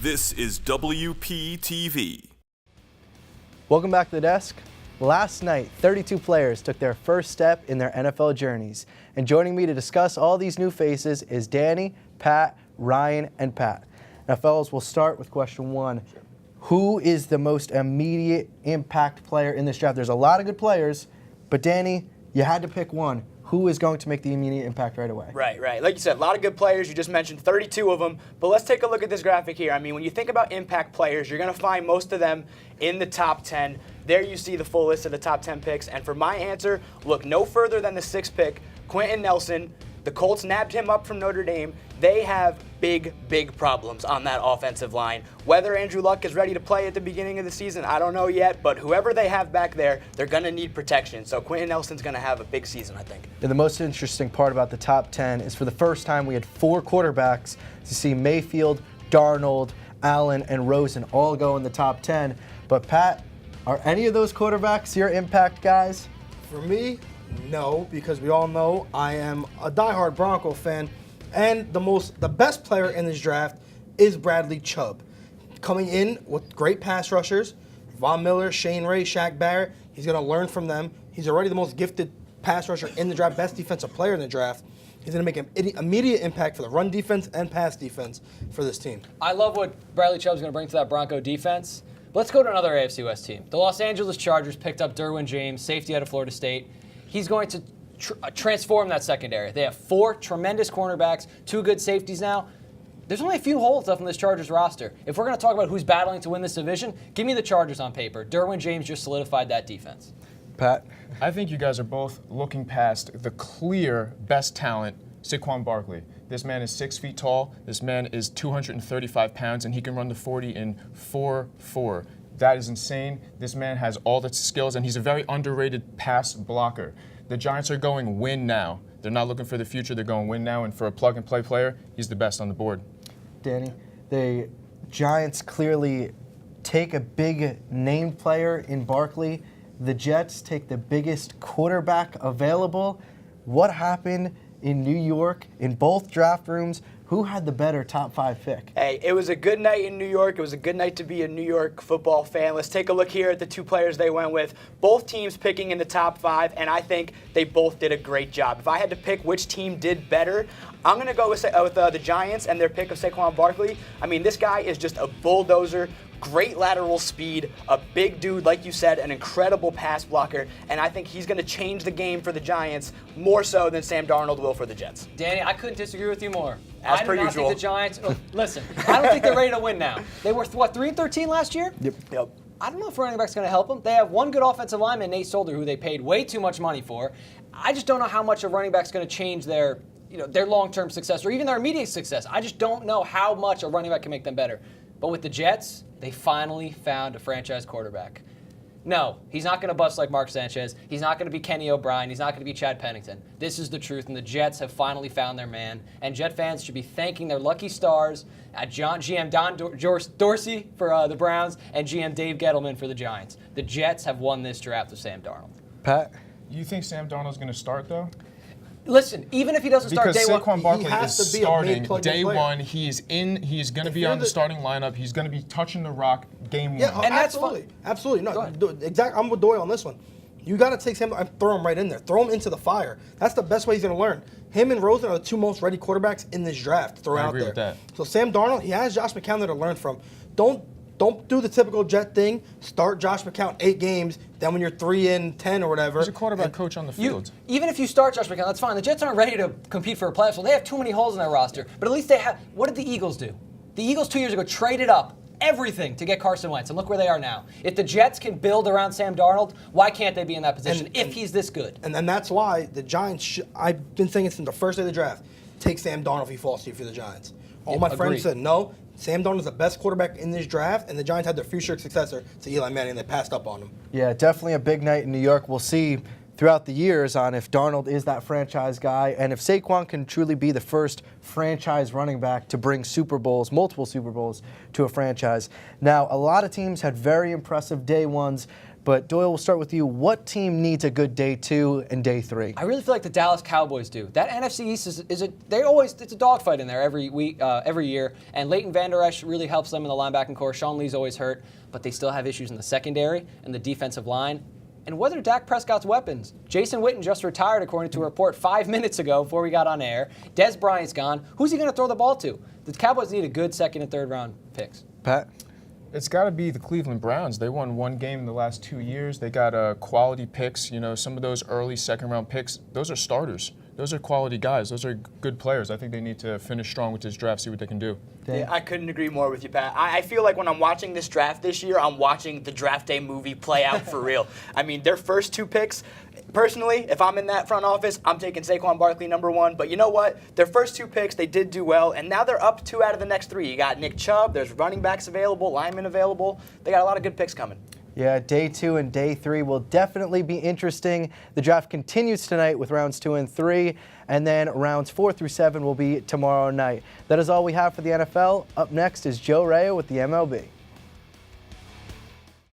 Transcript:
This is WPTV. Welcome back to the desk. Last night, 32 players took their first step in their NFL journeys. And joining me to discuss all these new faces is Danny, Pat, Ryan, and Pat. Now, fellas, we'll start with question one. Who is the most immediate impact player in this draft? There's a lot of good players, but Danny, you had to pick one. Who is going to make the immediate impact right away? Right. Like you said, a lot of good players. You just mentioned 32 of them. But let's take a look at this graphic here. I mean, when you think about impact players, you're going to find most of them in the top 10. There you see the full list of the top 10 picks. And for my answer, look no further than the 6th pick, Quentin Nelson. The Colts nabbed him up from Notre Dame. They have big problems on that offensive line. Whether Andrew Luck is ready to play at the beginning of the season, I don't know yet, but whoever they have back there, they're going to need protection. So Quentin Nelson's going to have a big season, I think. And the most interesting part about the top 10 is for the first time we had 4 quarterbacks to see Mayfield, Darnold, Allen, and Rosen all go in the top 10. But Pat, are any of those quarterbacks your impact guys? For me, no, because we all know I am a diehard Bronco fan, and the best player in this draft is Bradley Chubb. Coming in with great pass rushers, Von Miller, Shane Ray, Shaq Barrett, he's going to learn from them. He's already the most gifted pass rusher in the draft, best defensive player in the draft. He's going to make an immediate impact for the run defense and pass defense for this team. I love what Bradley Chubb's going to bring to that Bronco defense. Let's go to another AFC West team. The Los Angeles Chargers picked up Derwin James, safety out of Florida State. He's going to transform that secondary. They have 4 tremendous cornerbacks, 2 good safeties now. There's only a few holes left in this Chargers roster. If we're going to talk about who's battling to win this division, give me the Chargers on paper. Derwin James just solidified that defense. Pat? I think you guys are both looking past the clear best talent, Saquon Barkley. This man is 6 feet tall. This man is 235 pounds, and he can run the 40 in 4.4. That is insane. This man has all the skills, and he's a very underrated pass blocker. The Giants are going win now. They're not looking for the future. They're going win now, and for a plug-and-play player, he's the best on the board. Danny, the Giants clearly take a big name player in Barkley. The Jets take the biggest quarterback available. What happened in New York in both draft rooms? Who had the better top 5 pick? Hey, it was a good night in New York. It was a good night to be a New York football fan. Let's take a look here at the 2 players they went with. Both teams picking in the top 5, and I think they both did a great job. If I had to pick which team did better, I'm going to go with the Giants and their pick of Saquon Barkley. I mean, this guy is just a bulldozer. Great lateral speed, a big dude, like you said, an incredible pass blocker, and I think he's going to change the game for the Giants more so than Sam Darnold will for the Jets. Danny, I couldn't disagree with you more. As I per do not usual. think the Giants. Listen, I don't think they're ready to win now. They were 3-13 last year. Yep. I don't know if running back's going to help them. They have one good offensive lineman, Nate Solder, who they paid way too much money for. I just don't know how much a running back's going to change their long-term success or even their immediate success. I just don't know how much a running back can make them better. But with the Jets, they finally found a franchise quarterback. No, he's not going to bust like Mark Sanchez. He's not going to be Kenny O'Brien. He's not going to be Chad Pennington. This is the truth, and the Jets have finally found their man. And Jet fans should be thanking their lucky stars at GM Don Dorsey for the Browns and GM Dave Gettleman for the Giants. The Jets have won this draft with Sam Darnold. Pat? You think Sam Darnold's going to start, though? Listen, even if he doesn't start day one, Saquon Barkley has is to be a main starting plug-in day player. one. He's going to be on the starting lineup. He's going to be touching the rock game Yeah, one. And that's absolutely. Go No, ahead. exactly. I'm with Doyle on this one. You got to take him and throw him right in there. Throw him into the fire. That's the best way he's going to learn. Him and Rosen are the 2 most ready quarterbacks in this draft. Throw I out agree there. with that. So Sam Darnold, he has Josh McCown there to learn from. Don't do the typical Jet thing. Start Josh McCown 8 games. Then when you're 3-10 or whatever, He's a quarterback coach on the field. even if you start Josh McCown, that's fine. The Jets aren't ready to compete for a playoff, so they have too many holes in their roster. But at least they have. What did the Eagles do? The Eagles 2 years ago traded up everything to get Carson Wentz, and look where they are now. If the Jets can build around Sam Darnold, why can't they be in that position if he's this good? And that's why the Giants, I've been saying it since the first day of the draft, take Sam Darnold if he falls to you for the Giants. All my friends said no. Sam Darnold is the best quarterback in this draft, and the Giants had their future successor to Eli Manning, and they passed up on him. Yeah, definitely a big night in New York. We'll see throughout the years on if Darnold is that franchise guy and if Saquon can truly be the first franchise running back to bring Super Bowls, multiple Super Bowls, to a franchise. Now, a lot of teams had very impressive day ones. But Doyle, we'll start with you. What team needs a good day 2 and day 3? I really feel like the Dallas Cowboys do. That NFC East it's a dogfight in there every year. And Leighton Vander Esch really helps them in the linebacking core. Sean Lee's always hurt, but they still have issues in the secondary and the defensive line. And what are Dak Prescott's weapons? Jason Witten just retired, according to a report 5 minutes ago before we got on air. Des Bryant's gone. Who's he going to throw the ball to? The Cowboys need a good second and third round picks. Pat? It's got to be the Cleveland Browns. They won one game in the last 2 years. They got quality picks. Some of those early second-round picks, those are starters. Those are quality guys. Those are good players. I think they need to finish strong with this draft, see what they can do. Yeah, I couldn't agree more with you, Pat. I feel like when I'm watching this draft this year, I'm watching the draft day movie play out for real. I mean, their first 2 picks, personally, if I'm in that front office, I'm taking Saquon Barkley #1. But you know what? Their first 2 picks, they did do well, and now they're up 2 out of the next 3. You got Nick Chubb, there's running backs available, linemen available. They got a lot of good picks coming. Yeah, day 2 and day 3 will definitely be interesting. The draft continues tonight with rounds 2 and 3, and then rounds 4 through 7 will be tomorrow night. That is all we have for the NFL. Up next is Joe Rea with the MLB.